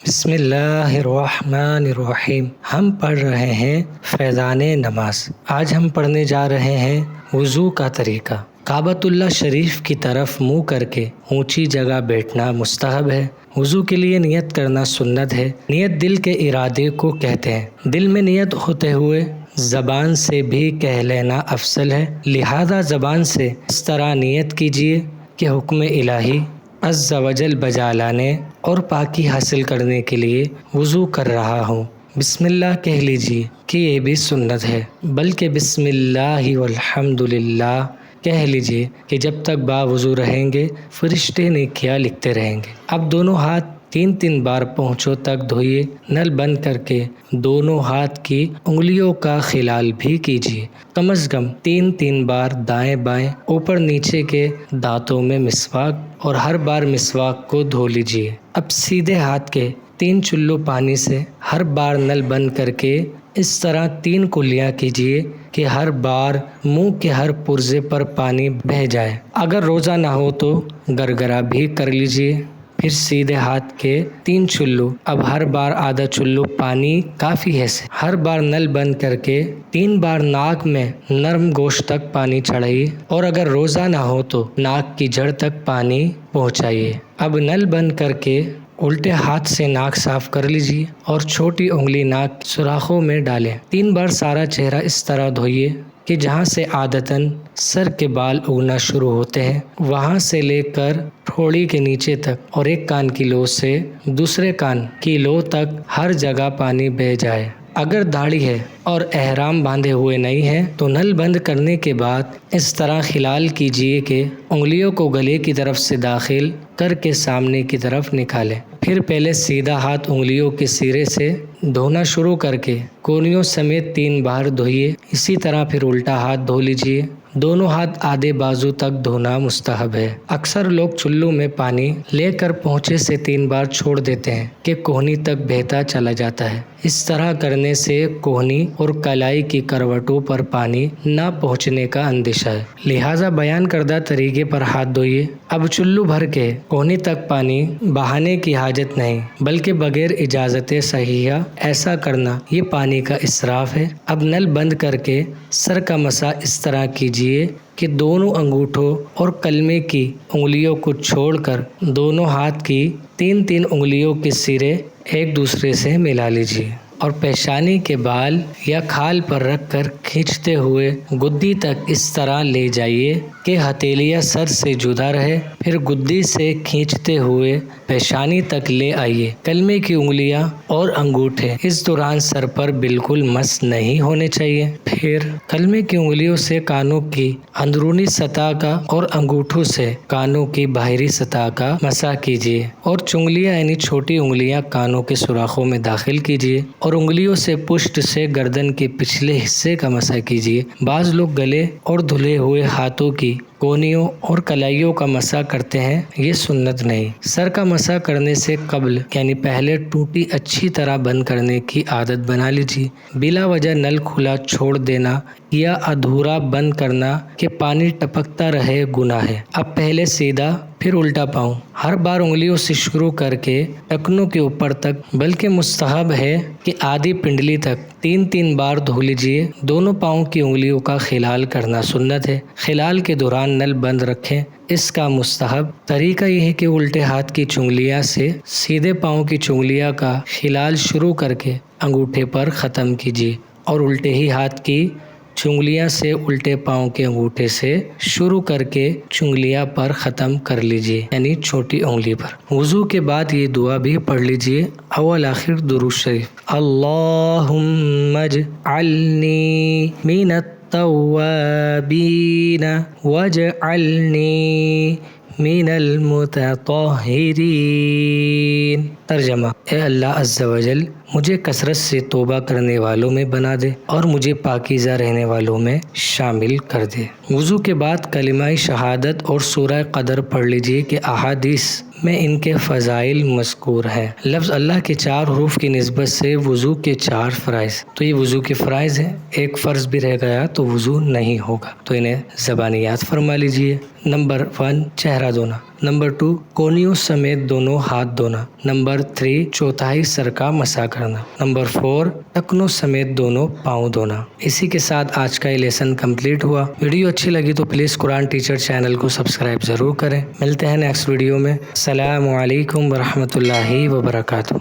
بسم اللہ الرحمن الرحیم۔ ہم پڑھ رہے ہیں فیضان نماز۔ آج ہم پڑھنے جا رہے ہیں وضو کا طریقہ۔ کعبۃ اللہ شریف کی طرف منہ کر کے اونچی جگہ بیٹھنا مستحب ہے۔ وضو کے لیے نیت کرنا سنت ہے۔ نیت دل کے ارادے کو کہتے ہیں۔ دل میں نیت ہوتے ہوئے زبان سے بھی کہہ لینا افضل ہے، لہذا زبان سے اس طرح نیت کیجیے کہ حکم الہی عز و جل بجا لانے اور پاکی حاصل کرنے کے لیے وضو کر رہا ہوں۔ بسم اللہ کہہ لیجیے کہ یہ بھی سنت ہے، بلکہ بسم اللہ والحمد للہ کہہ لیجیے کہ جب تک باوضو رہیں گے فرشتے نیکیاں لکھتے رہیں گے۔ اب دونوں ہاتھ 3 بار پونچھوں تک دھوئیے۔ نل بند کر کے دونوں ہاتھ کی انگلیوں کا خلال بھی کیجیے۔ کم از کم 3 بار دائیں بائیں اوپر نیچے کے دانتوں میں مسواک، اور ہر بار مسواک کو دھو لیجیے۔ اب سیدھے ہاتھ کے 3 چلو پانی سے ہر بار نل بند کر کے اس طرح 3 کلیاں کیجیے کہ ہر بار منہ کے ہر پرزے پر پانی بہہ جائے۔ اگر روزہ نہ ہو تو گرگرا بھی کر لیجیے۔ پھر سیدھے ہاتھ کے 3 چلو، اب ہر بار آدھا چلو پانی کافی ہے سے ہر بار نل بند کر کے 3 بار ناک میں نرم گوشت تک پانی چڑھائیے، اور اگر روزہ نہ ہو تو ناک کی جڑ تک پانی پہنچائیے۔ اب نل بند کر کے الٹے ہاتھ سے ناک صاف کر لیجیے اور چھوٹی انگلی ناک سوراخوں میں ڈالیں۔ 3 بار سارا چہرہ اس طرح دھوئیے کہ جہاں سے عادتاً سر کے بال اگنا شروع ہوتے ہیں وہاں سے لے کر ٹھوڑی کے نیچے تک، اور ایک کان کی لو سے دوسرے کان کی لو تک ہر جگہ پانی بہہ جائے۔ اگر داڑھی ہے اور احرام باندھے ہوئے نہیں ہے تو نل بند کرنے کے بعد اس طرح خلال کیجیے کہ انگلیوں کو گلے کی طرف سے داخل کر کے سامنے کی طرف نکالیں۔ پھر پہلے سیدھا ہاتھ انگلیوں کے سرے سے دھونا شروع کر کے کونیوں سمیت 3 بار دھوئیے۔ اسی طرح پھر الٹا ہاتھ دھو لیجیے۔ دونوں ہاتھ آدھے بازو تک دھونا مستحب ہے۔ اکثر لوگ چلو میں پانی لے کر پونچھے سے 3 بار چھوڑ دیتے ہیں کہ کوہنی تک بہتا چلا جاتا ہے۔ اس طرح کرنے سے کوہنی اور کلائی کی کروٹوں پر پانی نہ پہنچنے کا اندیشہ ہے، لہٰذا بیان کردہ طریقے پر ہاتھ دھوئیے۔ اب چلو بھر کے کوہنی تک پانی بہانے کی حاجت نہیں، بلکہ بغیر اجازت صحیحہ ایسا کرنا یہ پانی کا اسراف ہے۔ اب نل بند کر کے سر کا مسح اس طرح کیجیے کہ دونوں انگوٹھوں اور کلمے کی انگلیوں کو چھوڑ کر دونوں ہاتھ کی 3 انگلیوں کے سرے ایک دوسرے سے ملا لیجیے، اور پیشانی کے بال یا کھال پر رکھ کر کھینچتے ہوئے گدی تک اس طرح لے جائیے کہ ہتھیلیاں سر سے جدا رہے۔ پھر گدی سے کھینچتے ہوئے پیشانی تک لے آئیے۔ کلمے کی انگلیاں اور انگوٹھے اس دوران سر پر بالکل مس نہیں ہونے چاہیے۔ پھر کلمے کی انگلیوں سے کانوں کی اندرونی سطح کا اور انگوٹھوں سے کانوں کی باہری سطح کا مسح کیجیے، اور چنگلیاں یعنی چھوٹی انگلیاں کانوں کے سوراخوں میں داخل کیجیے، اور انگلیوں سے پشت سے گردن کے پچھلے حصے کا مسح کیجیے۔ بعض لوگ گلے اور دھلے ہوئے ہاتھوں کی کونیوں اور کلائیوں کا مسح کرتے ہیں، یہ سنت نہیں۔ سر کا مسح کرنے سے قبل یعنی پہلے ٹوٹی اچھی طرح بند کرنے کی عادت بنا لیجیے۔ بلا وجہ نل کھلا چھوڑ دینا یا ادھورا بند کرنا کہ پانی ٹپکتا رہے گناہ ہے۔ اب پہلے سیدھا پھر الٹا پاؤں ہر بار انگلیوں سے شروع کر کے ٹکنوں کے اوپر تک، بلکہ مستحب ہے کہ آدھی پنڈلی تک 3 بار دھو لیجیے۔ دونوں پاؤں کی انگلیوں کا خلال کرنا سنت ہے۔ خلال کے دوران نل بند رکھیں۔ اس کا مستحب طریقہ یہ ہے کہ الٹے ہاتھ کی چنگلیاں سے سیدھے پاؤں کی چنگلیاں کا خلال شروع کر کے انگوٹھے پر ختم کیجیے، اور الٹے ہی ہاتھ کی چنگلیاں سے الٹے پاؤں کے انگوٹھے سے شروع کر کے چنگلیاں پر ختم کر لیجیے، یعنی چھوٹی انگلی پر۔ وضو کے بعد یہ دعا بھی پڑھ لیجیے، اول آخر درود شریف۔ اللہم اجعلنی من التوابین واجعلنی من المتطہرین۔ ترجمہ: اے اللہ عز و جل مجھے کثرت سے توبہ کرنے والوں میں بنا دے اور مجھے پاکیزہ رہنے والوں میں شامل کر دے۔ وضو کے بعد کلمہ شہادت اور سورہ قدر پڑھ لیجیے کہ احادیث میں ان کے فضائل مذکور ہیں۔ لفظ اللہ کے 4 حروف کی نسبت سے وضو کے 4 فرائض، تو یہ وضو کے فرائض ہیں۔ ایک فرض بھی رہ گیا تو وضو نہیں ہوگا، تو انہیں زبانی یاد فرما لیجیے۔ نمبر 1 چہرہ دھونا، نمبر 2 کونیوں سمیت دونوں ہاتھ دھونا. نمبر 3 چوتھائی سر کا مسح کرنا. نمبر 4 ٹکنوں سمیت دونوں پاؤں دھونا. اسی کے ساتھ آج کا یہ لیسن کمپلیٹ ہوا. ویڈیو اچھی لگی تو پلیز قرآن ٹیچر چینل کو سبسکرائب ضرور کریں. ملتے ہیں نیکسٹ ویڈیو میں. السلام علیکم ورحمۃ اللہ وبرکاتہ.